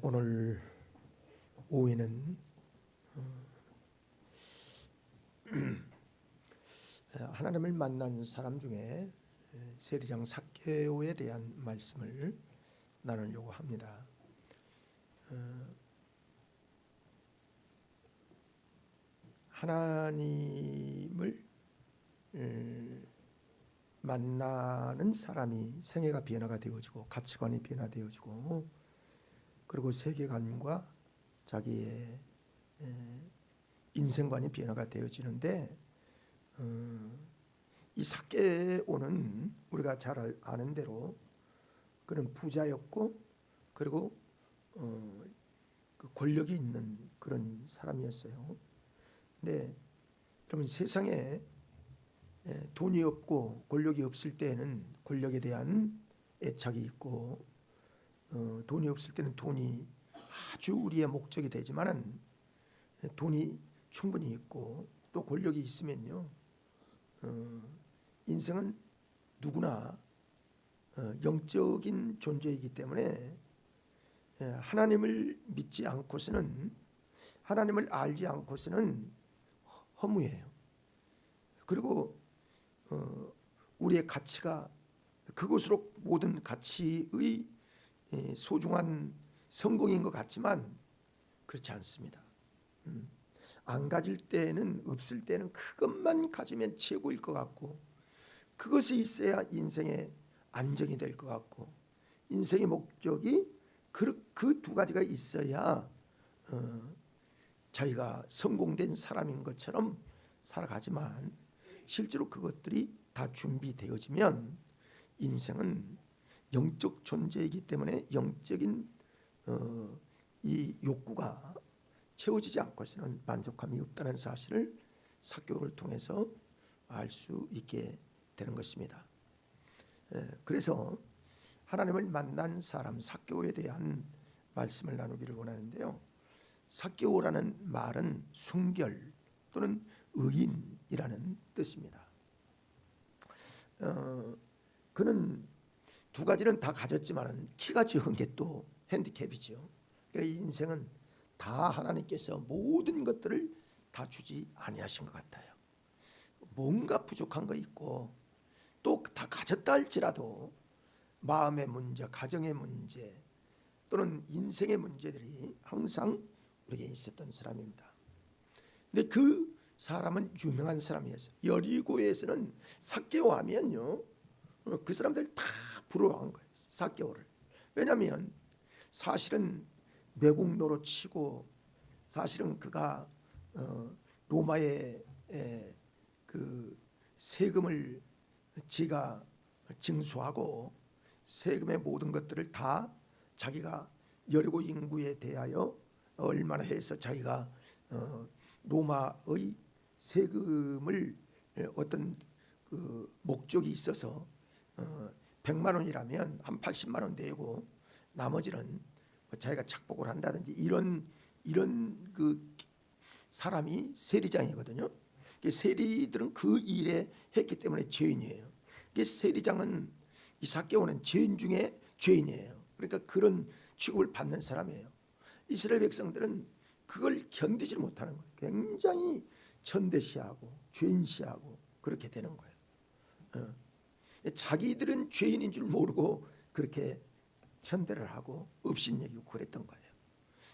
오늘 오후에는 하나님을 만난 사람 중에 세리장 삭개오에 대한 말씀을 나누려고 합니다. 하나님을 만나는 사람이 생애가 변화가 되어지고 가치관이 변화되어지고 그리고 세계관과 자기의 인생관이 변화가 되어지는데 이 삭개오는 우리가 잘 아는 대로 그는 부자였고 그리고 그 권력이 있는 그런 사람이었어요. 근데 여러분 세상에 돈이 없고 권력이 없을 때에는 권력에 대한 애착이 있고 돈이 없을 때는 돈이 아주 우리의 목적이 되지만은 돈이 충분히 있고 또 권력이 있으면요 인생은 누구나 영적인 존재이기 때문에 하나님을 믿지 않고서는 하나님을 알지 않고서는 허무해요. 그리고 우리의 가치가 그것으로 모든 가치의 소중한 성공인 것 같지만 그렇지 않습니다. 안 가질 때는 없을 때는 그것만 가지면 최고일 것 같고 그것이 있어야 인생의 안정이 될 것 같고 인생의 목적이 그 두 가지가 있어야 자기가 성공된 사람인 것처럼 살아가지만 실제로 그것들이 다 준비되어지면 인생은 영적 존재이기 때문에 영적인 이 욕구가 채워지지 않고서는 만족함이 없다는 사실을 삭개오를 통해서 알 수 있게 되는 것입니다. 그래서 하나님을 만난 사람 삭개오에 대한 말씀을 나누기를 원하는데요. 삭개오라는 말은 순결 또는 의인이라는 뜻입니다. 그는 두 가지는 다 가졌지만 키가 적은 게 또 핸디캡이죠. 그래서 인생은 다 하나님께서 모든 것들을 다 주지 아니하신 것 같아요. 뭔가 부족한 거 있고 또 다 가졌다 할지라도 마음의 문제, 가정의 문제 또는 인생의 문제들이 항상 우리에게 있었던 사람입니다. 근데 그 사람은 유명한 사람이었어요. 여리고에서는 삭개오 하면요 그 사람들 다 부러워한 거예요. 삭개오를. 왜냐하면 사실은 매국노로 치고 사실은 그가 로마의 그 세금을 지가 징수하고 세금의 모든 것들을 다 자기가 여리고 인구에 대하여 얼마나 해서 자기가 로마의 세금을 어떤 그 목적이 있어서 100만 원이라면 한 80만 원 내고 나머지는 자기가 착복을 한다든지 이런 그 사람이 세리장이거든요. 세리들은 그 일에 했기 때문에 죄인이에요. 세리장은 이 삭개오는 죄인 중에 죄인이에요. 그러니까 그런 취급을 받는 사람이에요. 이스라엘 백성들은 그걸 견디지 못하는 거예요. 굉장히 천대시하고 죄인시하고 그렇게 되는 거예요. 자기들은 죄인인 줄 모르고 그렇게 천대를 하고 업신여기고 그랬던 거예요.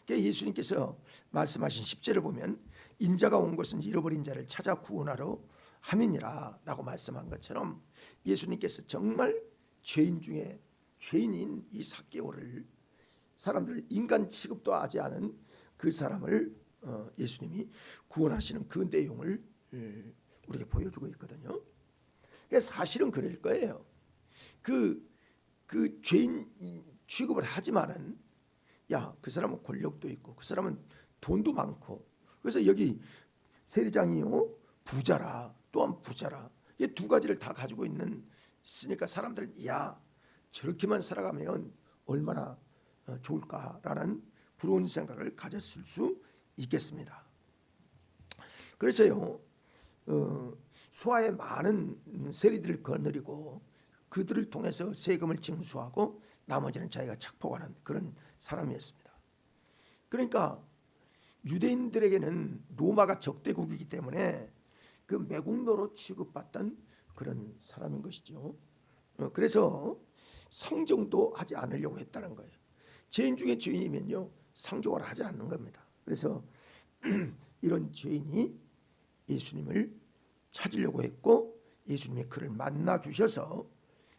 그러니까 예수님께서 말씀하신 10절을 보면 인자가 온 것은 잃어버린 자를 찾아 구원하러 함이니라 라고 말씀한 것처럼 예수님께서 정말 죄인 중에 죄인인 이 삭개오를 사람들 인간 취급도 하지 않은 그 사람을 예수님이 구원하시는 그 내용을 우리에게 보여주고 있거든요. 그러니까 사실은 그럴 거예요. 그 죄인 취급을 하지만은 그 사람은 권력도 있고 그 사람은 돈도 많고 그래서 여기 세리장이요 부자라 또한 부자라 이 두 가지를 다 가지고 있으니까 사람들은 저렇게만 살아가면 얼마나 좋을까라는 부러운 생각을 가졌을 수 있겠습니다. 그래서요 수하의 많은 세리들을 거느리고 그들을 통해서 세금을 징수하고 나머지는 자기가 착복하는 그런 사람이었습니다. 그러니까 유대인들에게는 로마가 적대국이기 때문에 그 매국노로 취급받던 그런 사람인 것이죠. 그래서 상종도 하지 않으려고 했다는 거예요. 죄인 중에 죄인이면요 상종을 하지 않는 겁니다. 그래서 이런 죄인이 예수님을 찾으려고 했고 예수님이 그를 만나 주셔서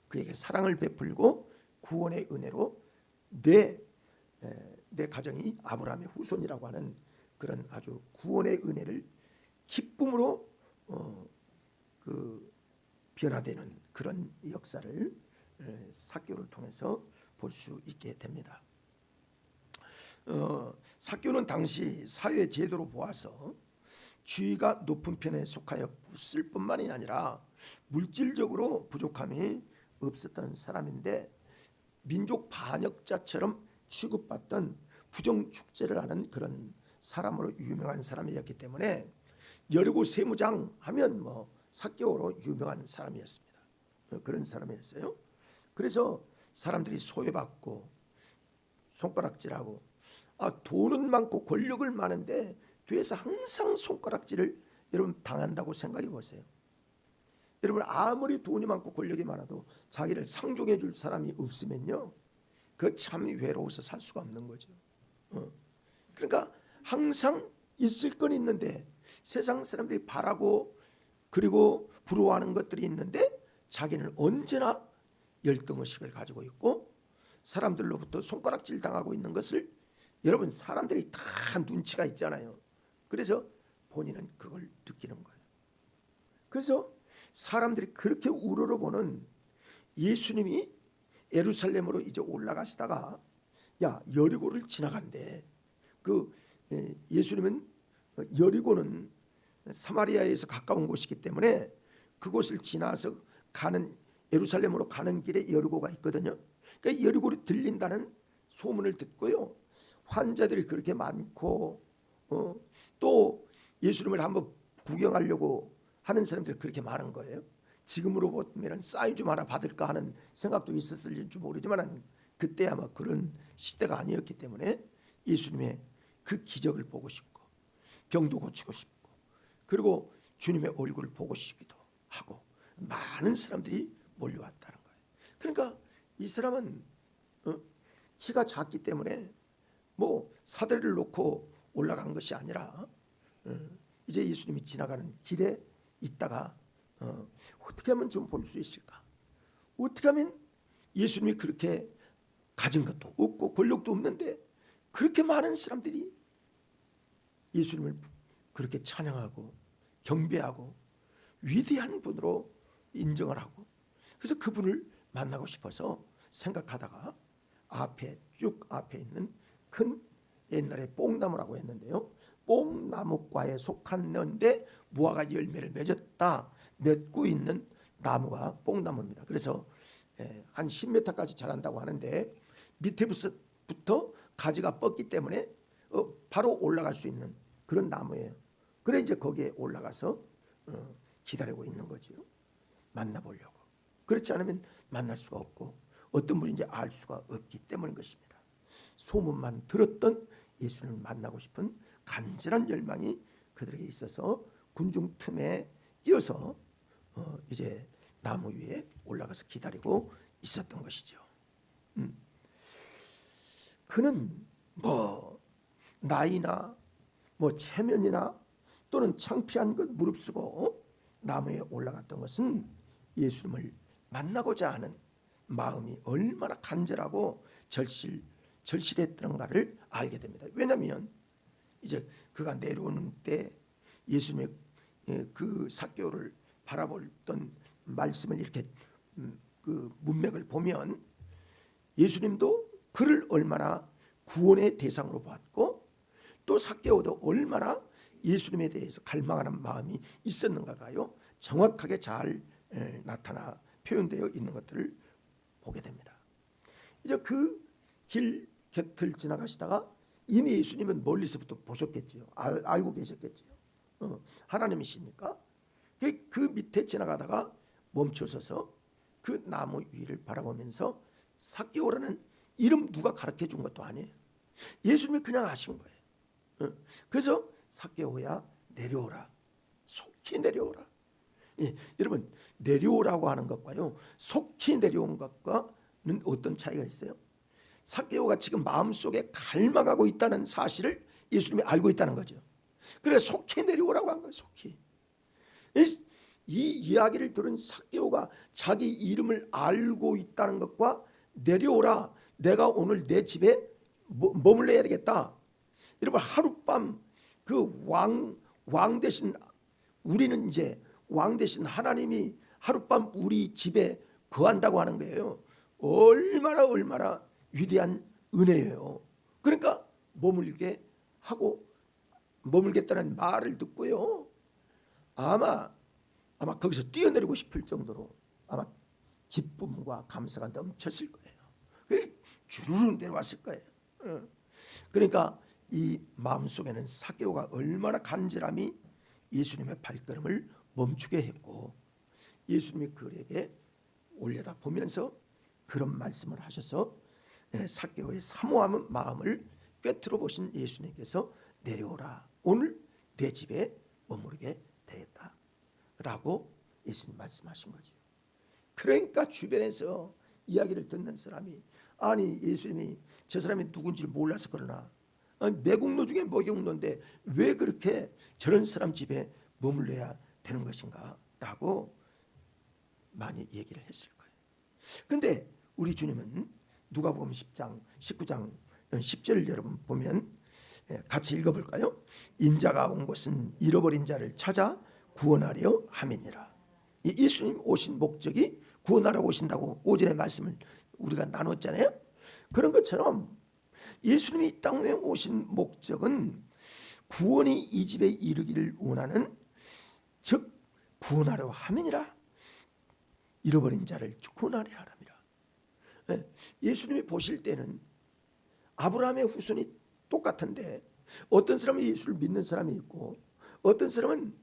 그에게 사랑을 베풀고 구원의 은혜로 내 가정이 아브라함의 후손이라고 하는 그런 아주 구원의 은혜를 기쁨으로 변화되는 그런 역사를 삭개오를 통해서 볼 수 있게 됩니다. 삭개오는 당시 사회 제도로 보아서 지위가 높은 편에 속하였을 뿐만이 아니라 물질적으로 부족함이 없었던 사람인데 민족 반역자처럼 취급받던 부정축제를 하는 그런 사람으로 유명한 사람이었기 때문에 여리고 세무장 하면 삭개오로 유명한 사람이었습니다. 그런 사람이었어요. 그래서 사람들이 소외받고 손가락질하고 돈은 많고 권력을 많은데 뒤에서 항상 손가락질을 여러분 당한다고 생각해 보세요. 여러분 아무리 돈이 많고 권력이 많아도 자기를 상종해 줄 사람이 없으면요 그 참 외로워서 살 수가 없는 거죠. 그러니까 항상 있을 건 있는데 세상 사람들이 바라고 그리고 부러워하는 것들이 있는데 자기는 언제나 열등의식을 가지고 있고 사람들로부터 손가락질 당하고 있는 것을 여러분 사람들이 다 눈치가 있잖아요. 그래서 본인은 그걸 느끼는 거예요. 그래서 사람들이 그렇게 우러러보는 예수님이 예루살렘으로 이제 올라가시다가 여리고를 지나간대. 예수님은 여리고는 사마리아에서 가까운 곳이기 때문에 그곳을 지나서 가는 예루살렘으로 가는 길에 여리고가 있거든요. 그러니까 여리고를 들린다는 소문을 듣고요. 환자들이 그렇게 많고 또 예수님을 한번 구경하려고 하는 사람들이 그렇게 많은 거예요. 지금으로 보면 사인 좀 하나 받을까 하는 생각도 있었을지 모르지만 그때 아마 그런 시대가 아니었기 때문에 예수님의 그 기적을 보고 싶고 병도 고치고 싶고 그리고 주님의 얼굴을 보고 싶기도 하고 많은 사람들이 몰려왔다는 거예요. 그러니까 이 사람은 키가 작기 때문에 사대를 놓고 올라간 것이 아니라 이제 예수님이 지나가는 길에 있다가 어떻게 하면 좀 볼 수 있을까? 어떻게 하면 예수님이 그렇게 가진 것도 없고 권력도 없는데 그렇게 많은 사람들이 예수님을 그렇게 찬양하고 경배하고 위대한 분으로 인정을 하고 그래서 그분을 만나고 싶어서 생각하다가 쭉 앞에 있는 큰 옛날에 뽕나무라고 했는데요. 뽕나무과에 속했는데 무화과 열매를 맺고 있는 나무가 뽕나무입니다. 그래서 한 10m까지 자란다고 하는데 밑에부터 가지가 뻗기 때문에 바로 올라갈 수 있는 그런 나무예요. 그래 이제 거기에 올라가서 기다리고 있는 거죠. 만나보려고. 그렇지 않으면 만날 수가 없고 어떤 분인지 알 수가 없기 때문인 것입니다. 소문만 들었던 예수님을 만나고 싶은 간절한 열망이 그들에게 있어서 군중 틈에 끼어서 이제 나무 위에 올라가서 기다리고 있었던 것이죠. 그는 나이나 체면이나 또는 창피한 것 무릅쓰고 나무에 올라갔던 것은 예수님을 만나고자 하는 마음이 얼마나 간절하고 절실했던가를 알게 됩니다. 왜냐하면 이제 그가 내려오는 때 예수님의 그 삭개오를 바라보던 말씀을 이렇게 그 문맥을 보면 예수님도 그를 얼마나 구원의 대상으로 봤고 또 삭개오도 얼마나 예수님에 대해서 갈망하는 마음이 있었는가가요 정확하게 잘 나타나 표현되어 있는 것들을 보게 됩니다. 이제 그 길 곁을 지나가시다가 이미 예수님은 멀리서부터 보셨겠지요. 알고 계셨겠지요. 하나님이시니까 그 밑에 지나가다가 멈춰서서 그 나무 위를 바라보면서 삭개오라는 이름 누가 가르쳐 준 것도 아니에요. 예수님이 그냥 하신 거예요. 그래서 삭개오야 내려오라, 속히 내려오라. 예, 여러분 내려오라고 하는 것과요 속히 내려온 것과는 어떤 차이가 있어요? 삭개오가 지금 마음속에 갈망하고 있다는 사실을 예수님이 알고 있다는 거죠. 그래서 속히 내려오라고 한 거예요. 속히. 이 이야기를 들은 삭개오가 자기 이름을 알고 있다는 것과 내려오라, 내가 오늘 내 집에 머물러야 되겠다. 여러분 하룻밤 그 왕 대신, 우리는 이제 왕 대신 하나님이 하룻밤 우리 집에 거한다고 하는 거예요. 얼마나 위대한 은혜예요. 그러니까 머물게 하고, 머물겠다는 말을 듣고요 아마 거기서 뛰어내리고 싶을 정도로 아마 기쁨과 감사가 넘쳤을 거예요. 그래서 주르륵 내려왔을 거예요. 그러니까 이 마음속에는 삭개오가 얼마나 간절함이 예수님의 발걸음을 멈추게 했고, 예수님이 그에게 올려다 보면서 그런 말씀을 하셔서 삭개오의 사모하는 마음을 꿰뚫어 보신 예수님께서 내려오라, 오늘 내 집에 머무르게 되었다 라고 예수님 말씀하신 거죠. 그러니까 주변에서 이야기를 듣는 사람이, 아니 예수님이 저 사람이 누군지 몰라서 그러나, 매국노 중에 매국노인데 왜 그렇게 저런 사람 집에 머물러야 되는 것인가 라고 많이 얘기를 했을 거예요. 근데 우리 주님은 누가복음 10장 19장 10절을 여러분 보면 같이 읽어볼까요? 인자가 온 것은 잃어버린 자를 찾아 구원하려 함이니라. 예수님 오신 목적이 구원하러 오신다고 오전에 말씀을 우리가 나눴잖아요. 그런 것처럼 예수님이 이 땅에 오신 목적은 구원이 이 집에 이르기를 원하는, 즉 구원하려 함이니라. 잃어버린 자를 구원하려 함이라. 예수님이 보실 때는 아브라함의 후손이 똑같은데, 어떤 사람은 예수를 믿는 사람이 있고 어떤 사람은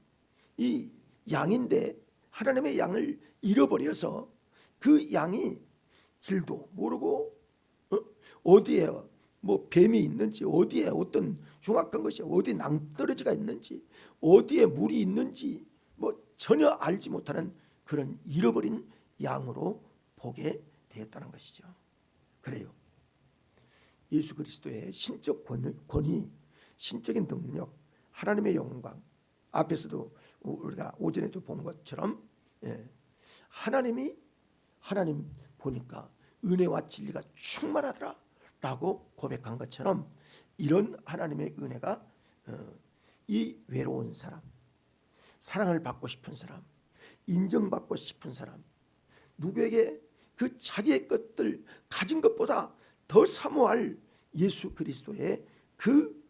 이 양인데 하나님의 양을 잃어버려서 그 양이 길도 모르고 어디에 뭐 뱀이 있는지, 어디에 어떤 흉악한 것이, 어디 낭떠러지가 있는지, 어디에 물이 있는지 뭐 전혀 알지 못하는 그런 잃어버린 양으로 보게 되었다는 것이죠. 그래요. 예수 그리스도의 신적 권위, 신적인 능력, 하나님의 영광, 앞에서도 우리가 오전에도 본 것처럼 하나님 보니까 은혜와 진리가 충만하더라 라고 고백한 것처럼, 이런 하나님의 은혜가 이 외로운 사람, 사랑을 받고 싶은 사람, 인정받고 싶은 사람, 누구에게 그 자기의 것들 가진 것보다 더 사모할 예수 그리스도의 그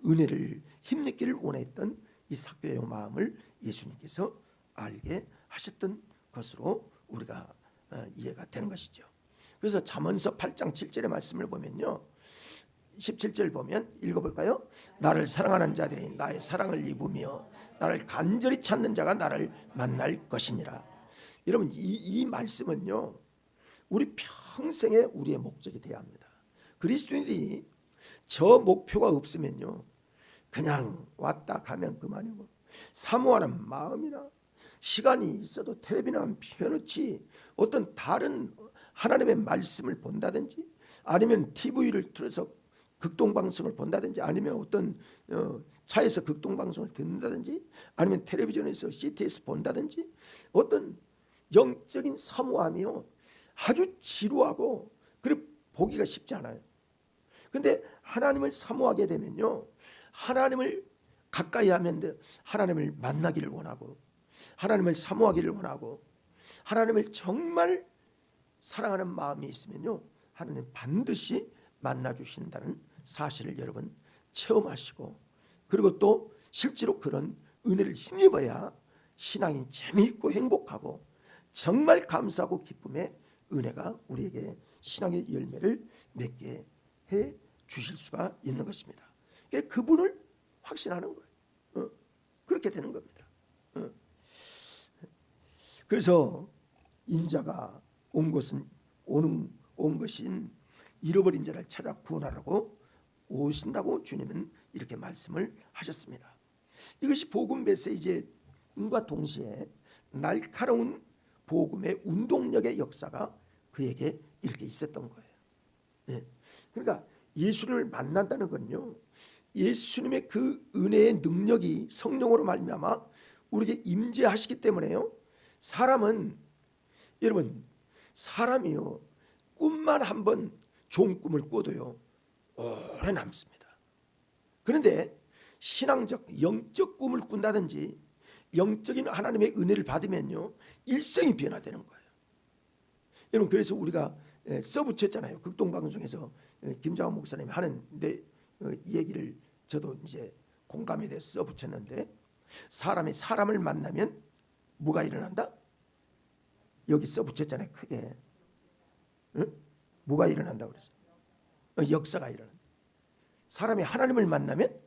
은혜를 힘내기를 원했던 이 삭개오의 마음을 예수님께서 알게 하셨던 것으로 우리가 이해가 되는 것이죠. 그래서 잠언서 8장 7절의 말씀을 보면요, 17절 보면 읽어볼까요? 나를 사랑하는 자들이 나의 사랑을 입으며 나를 간절히 찾는 자가 나를 만날 것이니라. 여러분 이 말씀은요 우리 평생에 우리의 목적이 되어야 합니다. 그리스도인들이 저 목표가 없으면요 그냥 왔다 가면 그만이고, 사모하는 마음이나 시간이 있어도 텔레비나 펴놓지 어떤 다른 하나님의 말씀을 본다든지, 아니면 TV를 틀어서 극동방송을 본다든지, 아니면 어떤 차에서 극동방송을 듣는다든지, 아니면 텔레비전에서 CTS 본다든지, 어떤 영적인 사모함이요 아주 지루하고 그리고 보기가 쉽지 않아요. 근데 하나님을 사모하게 되면요, 하나님을 가까이 하면 하나님을 만나기를 원하고, 하나님을 사모하기를 원하고, 하나님을 정말 사랑하는 마음이 있으면요 하나님 반드시 만나 주신다는 사실을 여러분 체험하시고, 그리고 또 실제로 그런 은혜를 힘입어야 신앙이 재미있고 행복하고 정말 감사하고 기쁨의 은혜가 우리에게 신앙의 열매를 맺게 해 주실 수가 있는 것입니다. 그분을 확신하는 거예요. 그렇게 되는 겁니다. 그래서 인자가 온 것은 온 것인 잃어버린 자를 찾아 구원하라고 오신다고 주님은 이렇게 말씀을 하셨습니다. 이것이 복음 메시지과 동시에 날카로운 복음의 운동력의 역사가 그에게 이렇게 있었던 거예요. 예. 그러니까 예수를 만난다는 건요, 예수님의 그 은혜의 능력이 성령으로 말미암아 우리에게 임재하시기 때문에요, 사람은, 여러분, 사람이요 꿈만 한번 좋은 꿈을 꿔도요 오래 남습니다. 그런데 신앙적 영적 꿈을 꾼다든지 영적인 하나님의 은혜를 받으면요 일생이 변화되는 거예요. 여러분, 그래서 우리가 써붙였잖아요. 극동방송에서 김장원 목사님이 하는데 얘기를 저도 이제 공감에 대해서 써붙였는데, 사람이 사람을 만나면 뭐가 일어난다? 여기 써붙였잖아요. 크게. 응? 뭐가 일어난다고 그랬어요? 역사가 일어난다. 사람이 하나님을 만나면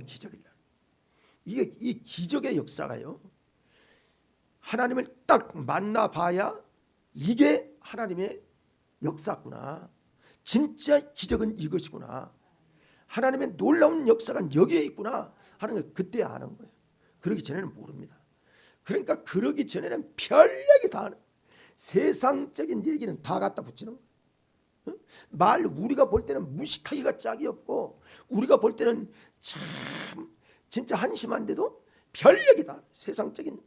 기적이 일어난다. 이게 이 기적의 역사가요, 하나님을 딱 만나봐야 이게 하나님의 역사구나, 진짜 기적은 이것이구나, 하나님의 놀라운 역사가 여기에 있구나 하는 걸 그때 아는 거예요. 그러기 전에는 모릅니다. 그러니까 그러기 전에는 별 얘기 다 하는, 세상적인 얘기는 다 갖다 붙이는 거예요. 말 우리가 볼 때는 무식하기가 짝이 없고, 우리가 볼 때는 참 진짜 한심한데도 별 얘기 다, 세상적인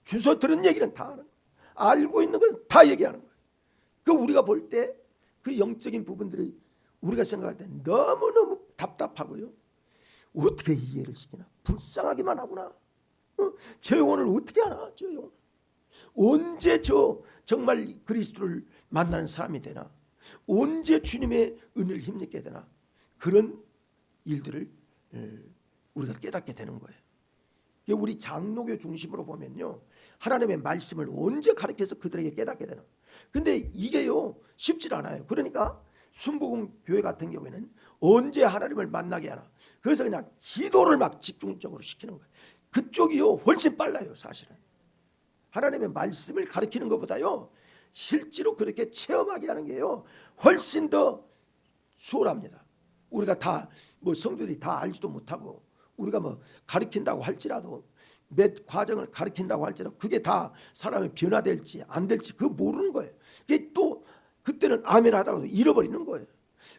주워 들은 얘기는 다 하는 거예요. 알고 있는 건 다 얘기하는 거예요. 그 우리가 볼 때 그 영적인 부분들이 우리가 생각할 때 너무너무 답답하고요, 어떻게 이해를 시키나, 불쌍하기만 하구나, 저 영혼을 어떻게 하나, 저 영혼 언제 저 정말 그리스도를 만나는 사람이 되나, 언제 주님의 은혜를 힘입게 되나, 그런 일들을 우리가 깨닫게 되는 거예요. 우리 장로교 중심으로 보면요, 하나님의 말씀을 언제 가르쳐서 그들에게 깨닫게 되나. 근데 이게요 쉽지 않아요. 그러니까 순복음 교회 같은 경우에는 언제 하나님을 만나게 하나, 그래서 그냥 기도를 막 집중적으로 시키는 거예요. 그쪽이요 훨씬 빨라요. 사실은 하나님의 말씀을 가르치는 것보다요 실제로 그렇게 체험하게 하는 게요 훨씬 더 수월합니다. 우리가 다 뭐 성도들이 다 알지도 못하고, 우리가 뭐 가르친다고 할지라도, 몇 과정을 가르친다고 할지라도 그게 다 사람이 변화될지 안 될지 그거 모르는 거예요. 그게 또 그때는 아멘 하다가도 잃어버리는 거예요.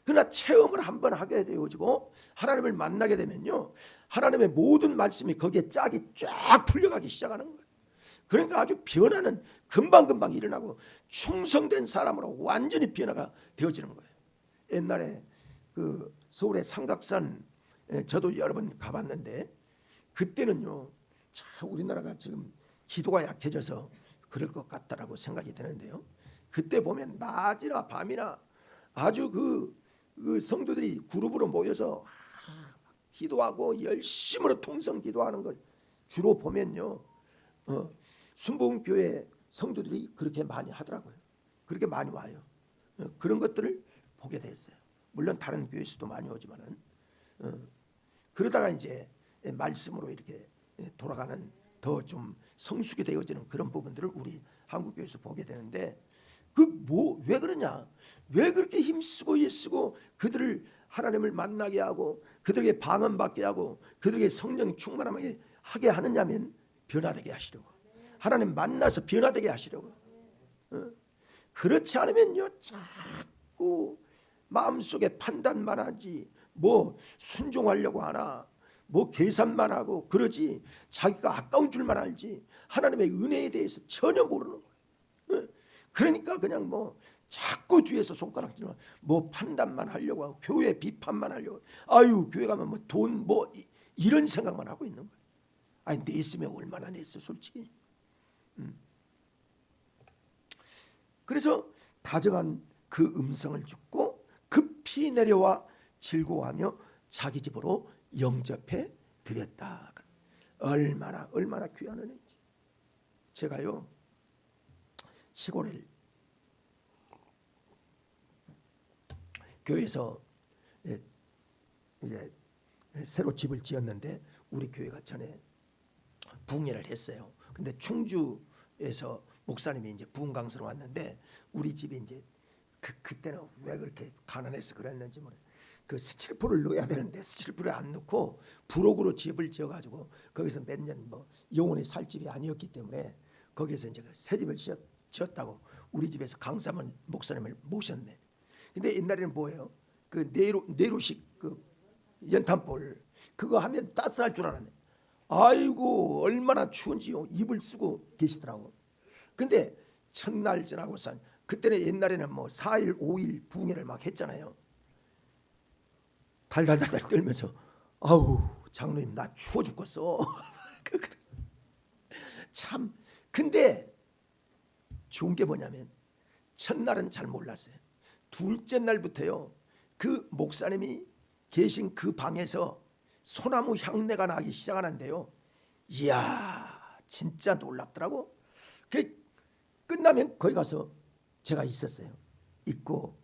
그러나 체험을 한번 하게 되어지고 하나님을 만나게 되면요, 하나님의 모든 말씀이 거기에 짝이 쫙 풀려가기 시작하는 거예요. 그러니까 아주 변화는 금방금방 일어나고 충성된 사람으로 완전히 변화가 되어지는 거예요. 옛날에 그 서울의 삼각산, 저도 여러 번 가봤는데, 그때는요 참 우리나라가 지금 기도가 약해져서 그럴 것 같다라고 생각이 드는데요, 그때 보면 낮이나 밤이나 아주 그 성도들이 그룹으로 모여서 기도하고 열심으로 통성 기도하는 걸 주로 보면요, 순복음교회 성도들이 그렇게 많이 하더라고요. 그렇게 많이 와요. 그런 것들을 보게 됐어요. 물론 다른 교회에서도 많이 오지만은, 그러다가 이제 말씀으로 이렇게 돌아가는 더 좀 성숙이 되어지는 그런 부분들을 우리 한국 교회에서 보게 되는데, 왜 그러냐, 왜 그렇게 힘쓰고 애쓰고 그들을 하나님을 만나게 하고 그들에게 방언받게 하고 그들에게 성령 충만하게 하게 하느냐면, 변화되게 하시려고, 하나님 만나서 변화되게 하시려고. 그렇지 않으면요 자꾸 마음속에 판단만 하지, 뭐 순종하려고 하나, 뭐 계산만 하고 그러지, 자기가 아까운 줄만 알지 하나님의 은혜에 대해서 전혀 모르는 거예요. 그러니까 그냥 뭐 자꾸 뒤에서 손가락질만, 뭐 판단만 하려고 하고 교회 비판만 하려고, 아유 교회 가면 뭐 돈 뭐 이런 생각만 하고 있는 거예요. 아니 냈으면 얼마나 냈어 솔직히. 그래서 다정한 그 음성을 듣고 급히 내려와 즐거워하며 자기 집으로 영접해 드렸다. 얼마나 귀한 은혜인지. 제가요 시골에 교회에서 이제 새로 집을 지었는데, 우리 교회가 전에 부흥회를 했어요. 근데 충주에서 목사님이 이제 부흥 강사로 왔는데, 우리 집이 이제 그때는 왜 그렇게 가난해서 그랬는지 모르. 그 스틸프를 넣어야 되는데 스틸프를 안 넣고 부록으로 집을 지어가지고 거기서 몇 년 뭐 영원히 살 집이 아니었기 때문에 거기서 이제 새 집을 지었다고 우리 집에서 강사문 목사님을 모셨네. 근데 옛날에는 뭐예요? 그 네로식 그 연탄불 그거 하면 따뜻할 줄 알았네. 아이고 얼마나 추운지요. 이불 쓰고 계시더라고. 근데 첫날 지나고선 그때는 옛날에는 뭐 4일 5일 부흥회를 막 했잖아요. 달달달달 떨면서 아우 장로님 나 추워 죽겠어. 참 근데 좋은 게 뭐냐면 첫날은 잘 몰랐어요. 둘째 날부터요 그 목사님이 계신 그 방에서 소나무 향내가 나기 시작하는데요. 이야 진짜 놀랍더라고. 그 끝나면 거기 가서 제가 있었어요. 있고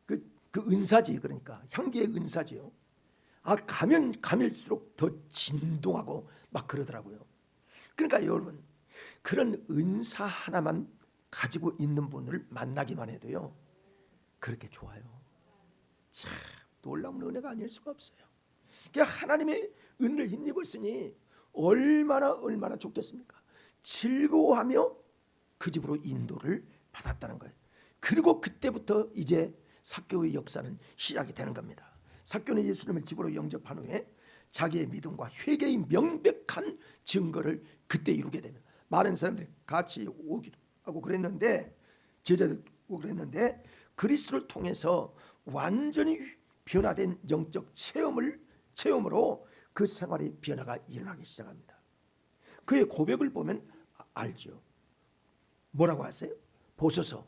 그 은사지 그러니까 향기의 은사지요. 아 가면 가밀수록 더 진동하고 막 그러더라고요. 그러니까 여러분 그런 은사 하나만 가지고 있는 분을 만나기만 해도요 그렇게 좋아요. 참 놀라운 은혜가 아닐 수가 없어요. 그러니까 하나님의 은혜를 힘입었으니 얼마나 좋겠습니까? 즐거워하며 그 집으로 인도를 받았다는 거예요. 그리고 그때부터 이제 삭개오의 역사는 시작이 되는 겁니다. 삭개오는 예수님을 집으로 영접한 후에 자기의 믿음과 회개의 명백한 증거를 그때 이루게 되면 많은 사람들이 같이 오기도 하고 그랬는데 제자들 오고 그랬는데 그리스도를 통해서 완전히 변화된 영적 체험으로 그 생활의 변화가 일어나기 시작합니다. 그의 고백을 보면 알죠. 뭐라고 하세요? 보소서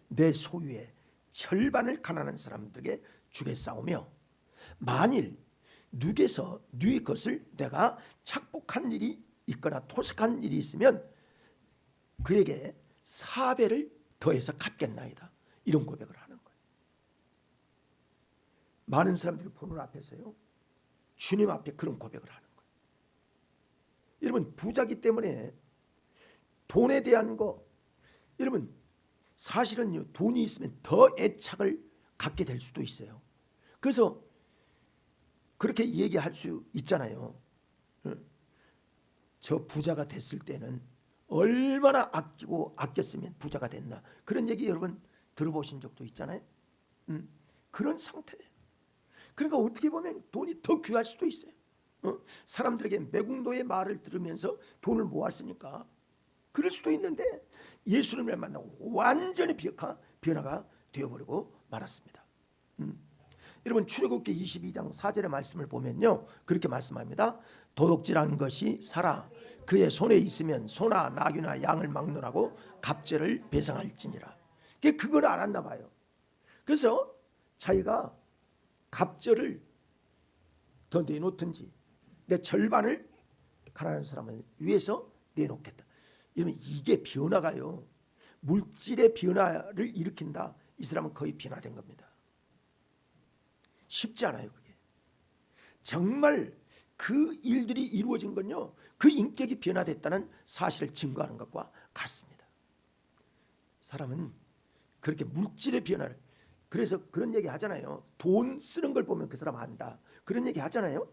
내 소유의 절반을 가난한 사람들에게 주겠사오며 만일 누게서 네 것을 내가 착복한 일이 있거나 토색한 일이 있으면 그에게 4배를 더해서 갚겠나이다. 이런 고백을 하는 거예요. 많은 사람들이 보는 앞에서요 주님 앞에 그런 고백을 하는 거예요. 여러분 부자기 때문에 돈에 대한 거 여러분 사실은요 돈이 있으면 더 애착을 갖게 될 수도 있어요. 그래서 그렇게 얘기할 수 있잖아요. 저 부자가 됐을 때는 얼마나 아끼고 아꼈으면 부자가 됐나 그런 얘기 여러분 들어보신 적도 있잖아요. 그런 상태예요. 그러니까 어떻게 보면 돈이 더 귀할 수도 있어요. 사람들에게 매국노의 말을 들으면서 돈을 모았으니까 그럴 수도 있는데 예수님을 만나고 완전히 변화가 되어버리고 말았습니다. 여러분 출애굽기 22장 4절의 말씀을 보면요 그렇게 말씀합니다. 도둑질한 것이 살아 그의 손에 있으면 소나 나귀나 양을 막론하고 갑절을 배상할지니라. 그걸 알았나 봐요. 그래서 자기가 갑절을 더 내놓든지 내 절반을 가난한 사람을 위해서 내놓겠다. 여러분 이게 변화가요 물질의 변화를 일으킨다. 이 사람은 거의 변화된 겁니다. 쉽지 않아요. 그게 정말 그 일들이 이루어진 건요 그 인격이 변화됐다는 사실을 증거하는 것과 같습니다. 사람은 그렇게 물질의 변화를 그래서 그런 얘기 하잖아요. 돈 쓰는 걸 보면 그 사람 안다. 그런 얘기 하잖아요.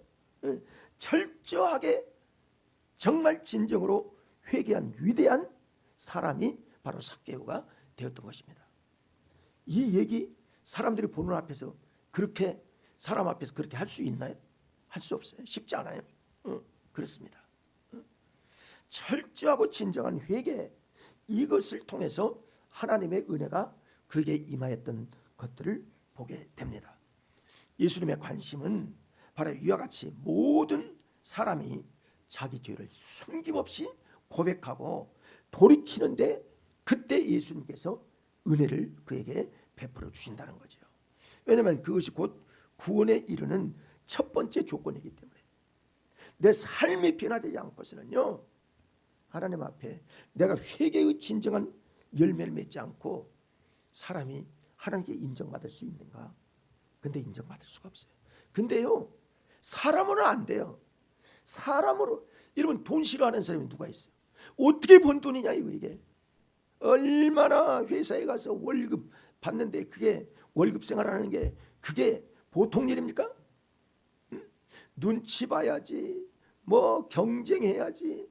철저하게 정말 진정으로 회개한 위대한 사람이 바로 삭개오가 되었던 것입니다. 이 얘기 사람들이 보는 앞에서 그렇게 사람 앞에서 그렇게 할 수 있나요? 할 수 없어요. 쉽지 않아요. 그렇습니다. 철저하고 진정한 회개 이것을 통해서 하나님의 은혜가 그에게 임하였던 것들을 보게 됩니다. 예수님의 관심은 바로 이와 같이 모든 사람이 자기 죄를 숨김없이 고백하고 돌이키는데 그때 예수님께서 은혜를 그에게 베풀어 주신다는 거죠. 왜냐하면 그것이 곧 구원에 이르는 첫 번째 조건이기 때문에 내 삶이 변화되지 않고서는요 하나님 앞에 내가 회개의 진정한 열매를 맺지 않고 사람이 하나님께 인정받을 수 있는가? 근데 인정받을 수가 없어요. 근데요 사람으로는 안 돼요. 사람으로 여러분 돈 싫어하는 사람이 누가 있어요? 어떻게 번 돈이냐 이거 이게 얼마나 회사에 가서 월급 받는데 그게 월급 생활하는 게 그게 보통 일입니까? 눈치 봐야지, 뭐 경쟁해야지.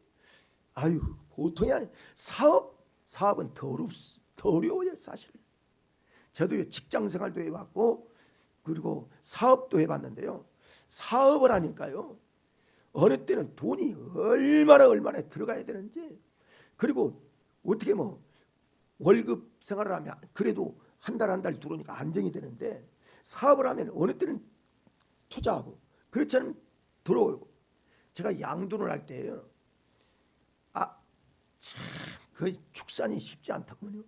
아유, 보통이 아니. 사업은 더 어려워요, 사실. 저도 직장 생활도 해봤고, 그리고 사업도 해봤는데요. 사업을 하니까요, 어느 때는 돈이 얼마나 들어가야 되는지, 그리고 어떻게 뭐 월급 생활을 하면 그래도 한 달 들어오니까 안정이 되는데, 사업을 하면 어느 때는 투자하고 그렇지 않으면 들어오고. 제가 양돈을 할 때요, 참 거의 축산이 쉽지 않더군요.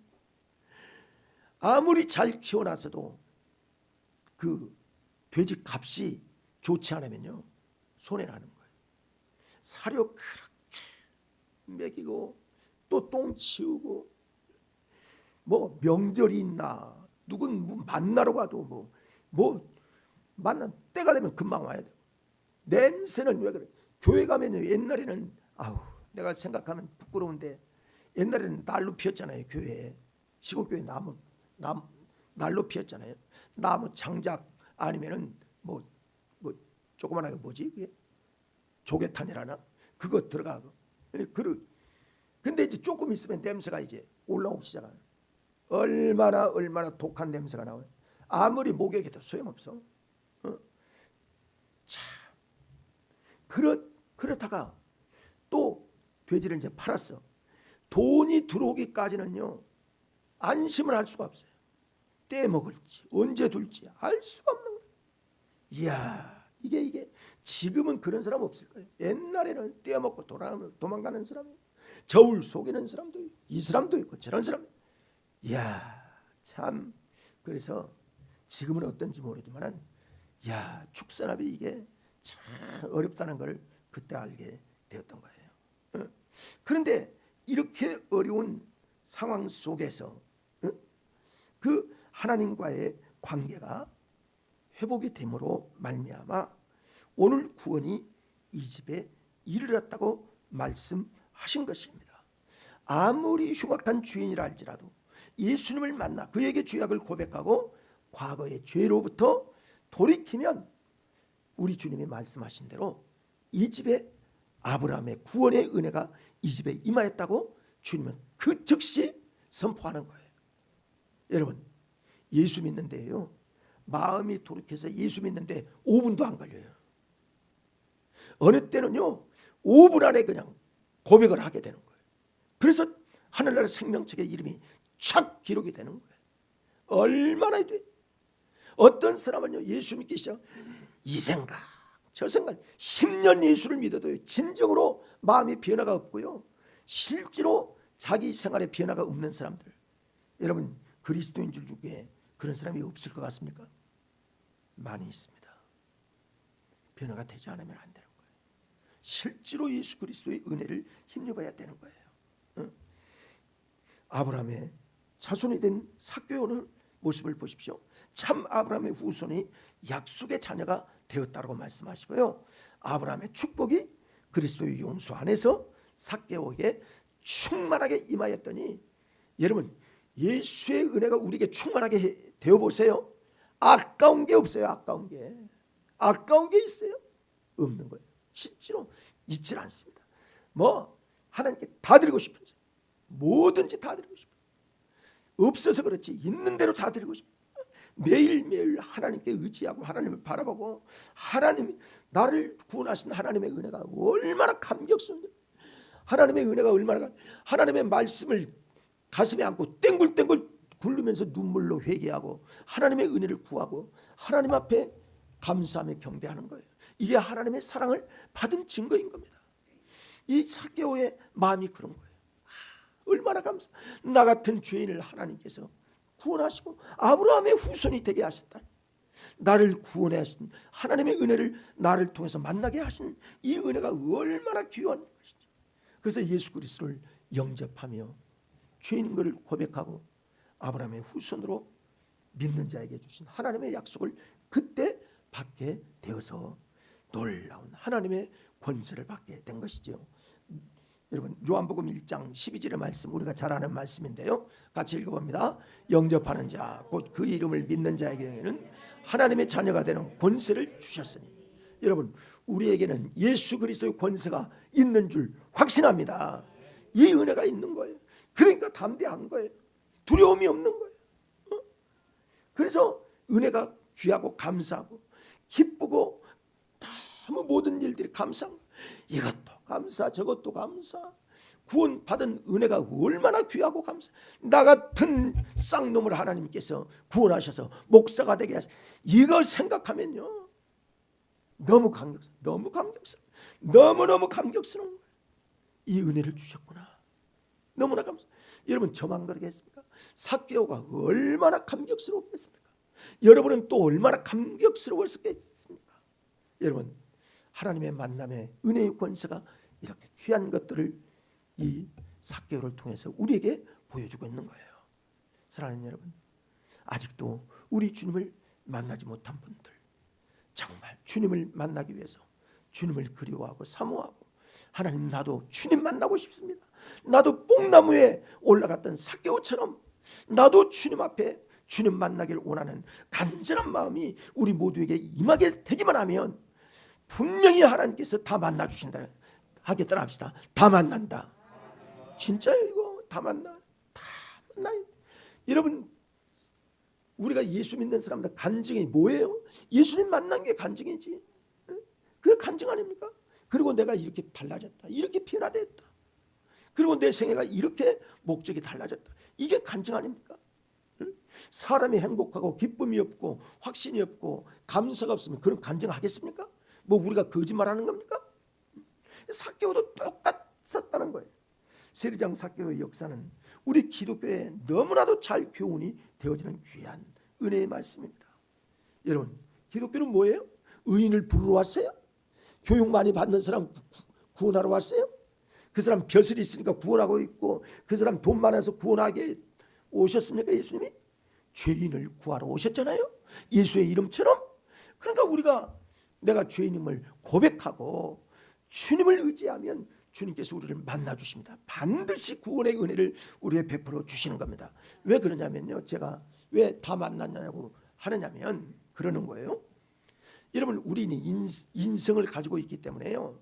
아무리 잘 키워놨어도 그 돼지 값이 좋지 않으면요, 손해나는 거예요. 사료 그렇게 먹이고 또 똥 치우고, 뭐 명절이 있나, 누군 만나러 가도 뭐 만난 때가 되면 금방 와야 돼요. 냄새는 왜 그래? 교회 가면요, 옛날에는 내가 생각하면 부끄러운데, 옛날에는 난로 피웠잖아요. 교회에, 시골교회 나무 난로 피웠잖아요. 나무 장작 아니면은 뭐 조그만하게 뭐지 그게, 조개탄이라나, 그거 들어가고. 근데 이제 조금 있으면 냄새가 이제 올라오기 시작하는. 얼마나 독한 냄새가 나와요. 아무리 목욕해도 소용없어. 참, 그렇다가 또 돼지를 이제 팔았어. 돈이 들어오기까지는요, 안심을 할 수가 없어요. 때 먹을지 언제 둘지 알 수가 없는 거예요. 이야, 이게 지금은 그런 사람 없을 거예요. 옛날에는 때 먹고 도망가는 사람이, 저울 속이는 사람도 있고, 이 사람도 있고 저런 사람. 이야, 참. 그래서 지금은 어떤지 모르지만, 야, 축산업이 이게 참 어렵다는 걸 그때 알게 되었던 거예요. 그런데 이렇게 어려운 상황 속에서 그 하나님과의 관계가 회복이 됨으로 말미암아 오늘 구원이 이 집에 이르렀다고 말씀하신 것입니다. 아무리 흉악한 주인이라 할지라도 예수님을 만나 그에게 죄악을 고백하고 과거의 죄로부터 돌이키면, 우리 주님이 말씀하신 대로 이 집에 아브라함의 구원의 은혜가 이 집에 임하였다고 주님은 그 즉시 선포하는 거예요. 여러분, 예수 믿는데요, 마음이 돌이켜서 예수 믿는데 5분도 안 걸려요. 어느 때는요 5분 안에 그냥 고백을 하게 되는 거예요. 그래서 하늘나라 생명책의 이름이 촥 기록이 되는 거예요. 얼마나 돼? 어떤 사람은요, 예수 믿기 시작, 이 생각 저 생각 10년 예수를 믿어도 진정으로 마음의 변화가 없고요, 실제로 자기 생활에 변화가 없는 사람들, 여러분 그리스도인들 중에 그런 사람이 없을 것 같습니까? 많이 있습니다. 변화가 되지 않으면 안 되는 거예요. 실제로 예수 그리스도의 은혜를 힘입어야 되는 거예요. 아브라함의 자손이 된 삭개오의 모습을 보십시오. 참 아브라함의 후손이 약속의 자녀가 되었다고 말씀하시고요, 아브라함의 축복이 그리스도의 용수 안에서 삭개오에게 충만하게 임하였더니, 여러분 예수의 은혜가 우리에게 충만하게 되어 보세요. 아까운 게 없어요. 아까운 게 있어요? 없는 거예요. 실제로 있질 않습니다. 뭐 하나님께 다 드리고 싶은지, 뭐든지 다 드리고 싶어요. 없어서 그렇지 있는 대로 다 드리고 싶어요. 매일매일 하나님께 의지하고 하나님을 바라보고, 하나님이 나를 구원하신 하나님의 은혜가 얼마나 감격스러운데, 하나님의 은혜가 얼마나, 하나님의 말씀을 가슴에 안고 땡굴땡굴 굴르면서 눈물로 회개하고 하나님의 은혜를 구하고 하나님 앞에 감사하며 경배하는 거예요. 이게 하나님의 사랑을 받은 증거인 겁니다. 이 삭개오의 마음이 그런 거예요. 얼마나 감사, 나 같은 죄인을 하나님께서 구원하시고 아브라함의 후손이 되게 하셨다. 나를 구원해 하신 하나님의 은혜를 나를 통해서 만나게 하신 이 은혜가 얼마나 귀한 것이죠. 그래서 예수 그리스도를 영접하며 죄인인 것을 고백하고 아브라함의 후손으로 믿는 자에게 주신 하나님의 약속을 그때 받게 되어서 놀라운 하나님의 권세를 받게 된 것이죠. 여러분 요한복음 1장 12절의 말씀 우리가 잘 아는 말씀인데요. 같이 읽어봅니다. 영접하는 자 곧 그 이름을 믿는 자에게는 하나님의 자녀가 되는 권세를 주셨으니. 여러분 우리에게는 예수 그리스도의 권세가 있는 줄 확신합니다. 이 은혜가 있는 거예요. 그러니까 담대한 거예요. 두려움이 없는 거예요. 그래서 은혜가 귀하고 감사하고 기쁘고 너무 모든 일들이 감사한 거예요. 이것도 감사 저것도 감사. 구원받은 은혜가 얼마나 귀하고 감사. 나 같은 쌍놈을 하나님께서 구원하셔서 목사가 되게 하셔. 이걸 생각하면요 너무 감격스러워. 너무너무 감격스러운 거예요. 이 은혜를 주셨구나. 너무나 감사. 여러분 저만 그러겠습니까? 삭개오가 얼마나 감격스러웠겠습니까? 여러분은 또 얼마나 감격스러웠겠습니까? 여러분 하나님의 만남에 은혜의 권세가 이렇게 귀한 것들을 이 삭개오를 통해서 우리에게 보여주고 있는 거예요. 사랑하는 여러분, 아직도 우리 주님을 만나지 못한 분들, 정말 주님을 만나기 위해서 주님을 그리워하고 사모하고, 하나님 나도 주님 만나고 싶습니다. 나도 뽕나무에 올라갔던 삭개오처럼 나도 주님 앞에 주님 만나기를 원하는 간절한 마음이 우리 모두에게 임하게 되기만 하면 분명히 하나님께서 다 만나 주신다. 하게 따라합시다. 다 만난다. 진짜요 이거? 다 만나. 다 만나요. 여러분 우리가 예수 믿는 사람들 간증이 뭐예요? 예수님 만난 게 간증이지. 그게 간증 아닙니까? 그리고 내가 이렇게 달라졌다. 이렇게 변화됐다. 그리고 내 생애가 이렇게 목적이 달라졌다. 이게 간증 아닙니까? 사람이 행복하고 기쁨이 없고 확신이 없고 감사가 없으면 그런 간증을 하겠습니까? 뭐 우리가 거짓말하는 겁니까? 삭개오도 똑같았다는 거예요. 세리장 삭개오의 역사는 우리 기독교에 너무나도 잘 교훈이 되어지는 귀한 은혜의 말씀입니다. 여러분 기독교는 뭐예요? 의인을 부르러 왔어요? 교육 많이 받는 사람 구원하러 왔어요? 그 사람 벼슬이 있으니까 구원하고 있고 그 사람 돈 많아서 구원하게 오셨습니까? 예수님이 죄인을 구하러 오셨잖아요. 예수의 이름처럼. 그러니까 우리가 내가 죄인임을 고백하고 주님을 의지하면 주님께서 우리를 만나 주십니다. 반드시 구원의 은혜를 우리에게 베풀어 주시는 겁니다. 왜 그러냐면요, 제가 왜 다 만났냐고 하느냐면 그러는 거예요. 여러분 우리는 인성을 가지고 있기 때문에요,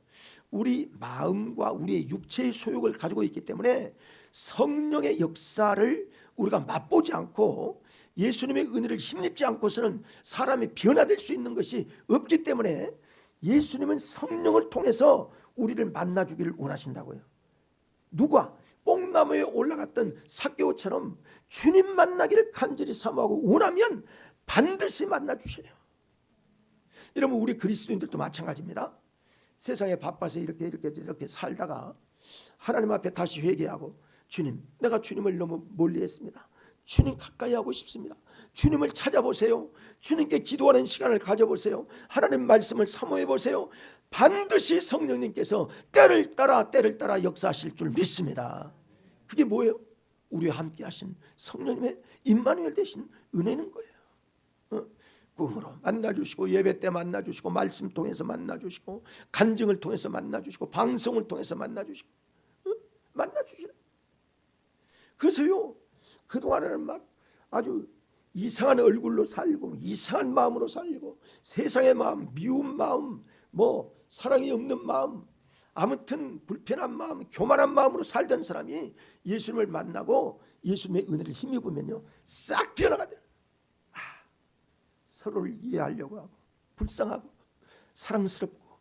우리 마음과 우리의 육체의 소욕을 가지고 있기 때문에 성령의 역사를 우리가 맛보지 않고 예수님의 은혜를 힘입지 않고서는 사람이 변화될 수 있는 것이 없기 때문에 예수님은 성령을 통해서 우리를 만나주기를 원하신다고요. 누가? 뽕나무에 올라갔던 삭개오처럼 주님 만나기를 간절히 사모하고 원하면 반드시 만나주셔요. 여러분 우리 그리스도인들도 마찬가지입니다. 세상에 바빠서 이렇게 살다가 하나님 앞에 다시 회개하고, 주님 내가 주님을 너무 멀리했습니다. 주님 가까이 하고 싶습니다. 주님을 찾아보세요. 주님께 기도하는 시간을 가져보세요. 하나님 말씀을 사모해 보세요. 반드시 성령님께서 때를 따라 역사하실 줄 믿습니다. 그게 뭐예요? 우리와 함께 하신 성령님의 임마누엘 되신 은혜는 거예요. 꿈으로 만나주시고, 예배 때 만나주시고, 말씀 통해서 만나주시고, 간증을 통해서 만나주시고, 방송을 통해서 만나주시고, 만나주시라. 그래서요 그동안에는 막 아주 이상한 얼굴로 살고 이상한 마음으로 살고, 세상의 마음, 미운 마음, 뭐 사랑이 없는 마음, 아무튼 불편한 마음, 교만한 마음으로 살던 사람이 예수님을 만나고 예수님의 은혜를 힘입으면요 싹 변화가 돼요. 서로를 이해하려고 하고 불쌍하고 사랑스럽고,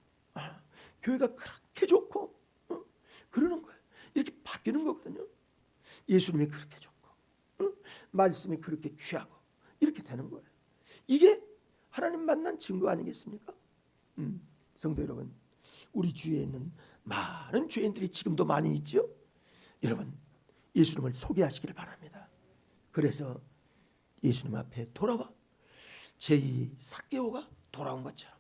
교회가 그렇게 좋고 그러는 거예요. 이렇게 바뀌는 거거든요. 예수님이 그렇게 좋고 말씀이 그렇게 귀하고 이렇게 되는 거예요. 이게 하나님 만난 증거 아니겠습니까? 성도 여러분, 우리 주위에 있는 많은 죄인들이 지금도 많이 있죠. 여러분 예수님을 소개하시기를 바랍니다. 그래서 예수님 앞에 돌아와 제2 삭개오가 돌아온 것처럼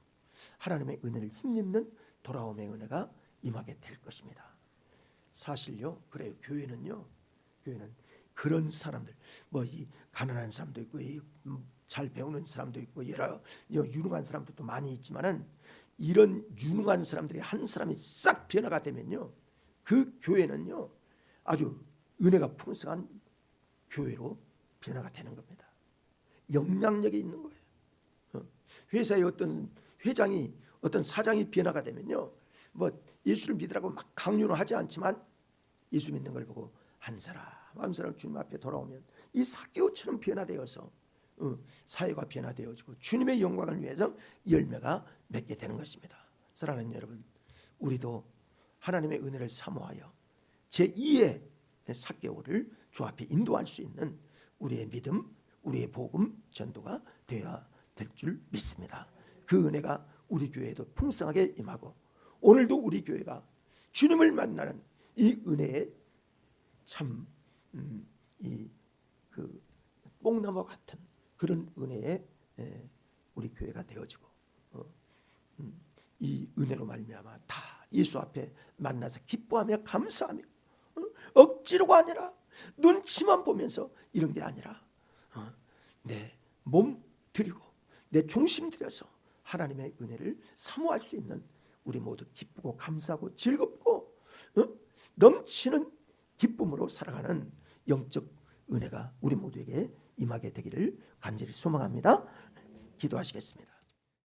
하나님의 은혜를 힘입는 돌아옴의 은혜가 임하게 될 것입니다. 사실요 그래요. 교회는 그런 사람들, 뭐 이 가난한 사람도 있고 잘 배우는 사람도 있고 여러 유능한 사람들도 많이 있지만은, 이런 유능한 사람들이 한 사람이 싹 변화가 되면요 그 교회는요 아주 은혜가 풍성한 교회로 변화가 되는 겁니다. 영향력이 있는 거예요. 회사의 어떤 회장이 어떤 사장이 변화가 되면요 뭐 예수를 믿으라고 막 강요는 하지 않지만 예수 믿는 걸 보고 한 사람 주님 앞에 돌아오면 이 삭개오처럼 변화되어서 사회가 변화되어지고 주님의 영광을 위해서 열매가 맺게 되는 것입니다. 사랑하는 여러분, 우리도 하나님의 은혜를 사모하여 제2의 삭개오를 주 앞에 인도할 수 있는 우리의 믿음, 우리의 복음 전도가 되어야 될 줄 믿습니다. 그 은혜가 우리 교회에도 풍성하게 임하고 오늘도 우리 교회가 주님을 만나는 이 은혜에 참 그 뽕나무 같은 그런 은혜에 우리 교회가 되어지고 이 은혜로 말미암아 다 예수 앞에 만나서 기뻐하며 감사하며 억지로가 아니라 눈치만 보면서 이런 게 아니라 내 몸 드리고 내 중심 들여서 하나님의 은혜를 사모할 수 있는 우리 모두 기쁘고 감사하고 즐겁고 넘치는 기쁨으로 살아가는 영적 은혜가 우리 모두에게 임하게 되기를 간절히 소망합니다. 기도하시겠습니다.